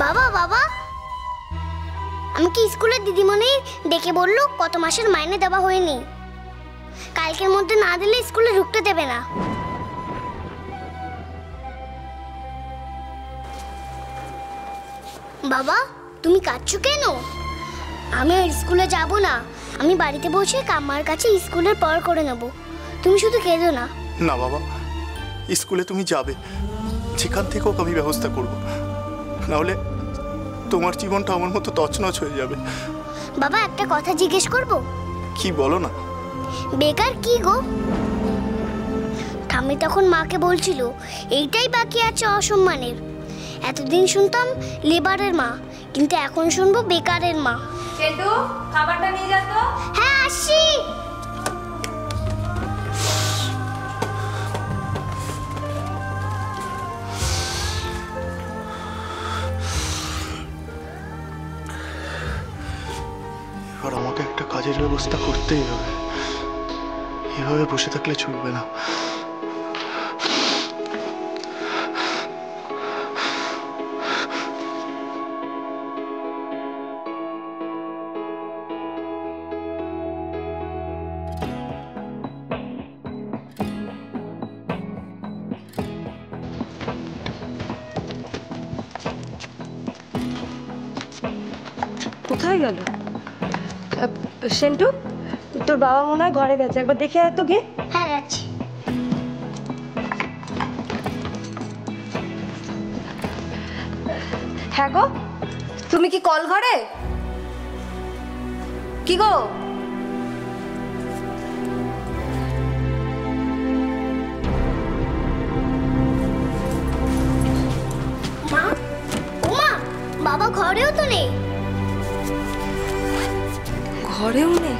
বাবা বাবা, আমাকে স্কুলের দিদিমণি ডেকে বললো কত মাসের মাইনে দেওয়া হয়নি, কালকের মধ্যে না দিলে স্কুলে ঢুকতে দেবে না। বাবা তুমি কাঁদছো কেন? আমি আর স্কুলে যাব না, আমি বাড়িতে বসে কাম্মার কাছে স্কুলের পড়া করে নেব। তুমি শুধু কেঁদো না। না বাবা, স্কুলে তুমি যাবে, যেখান থেকে হোক আমি ব্যবস্থা করব, নাহলে তোমার জীবনটা আমার মতো তছনছ হয়ে যাবে। বাবা একটা কথা জিজ্ঞেস করব? কি বলো না। বেকার কি গো? ঠাম্মি তখন মাকে বলছিল এইটাই বাকি আছে অসম্মানের। এতদিন শুনতাম লেবারের মা, কিন্তু এখন শুনবো বেকারের মা। চেটু, খাবারটা নিয়ে যা তো। হ্যাঁ আসছি। এবার আমাকে একটা কাজের ব্যবস্থা করতেই হবে, এভাবে বসে থাকলে চলবে না। কোথায় গেল সেন্টু? তোর বাবা মনে হয় ঘরে গেছে, একবার দেখে আয় তো গে। হ্যাঁ যাচ্ছি। হ্যাঁ গো, তুমি কি কল ঘরে? কি গো? মা, ওমা, বাবা ঘরেও তো নেই। ঘরেও নেই?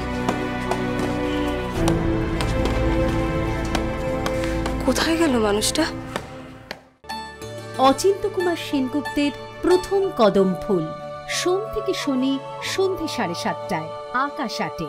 কোথায় গেল মানুষটা? অচিন্ত্য কুমার সেনগুপ্তের প্রথম কদম ফুল, সোম থেকে শনি সন্ধে 7:30টায়, আকাশ 8-এ।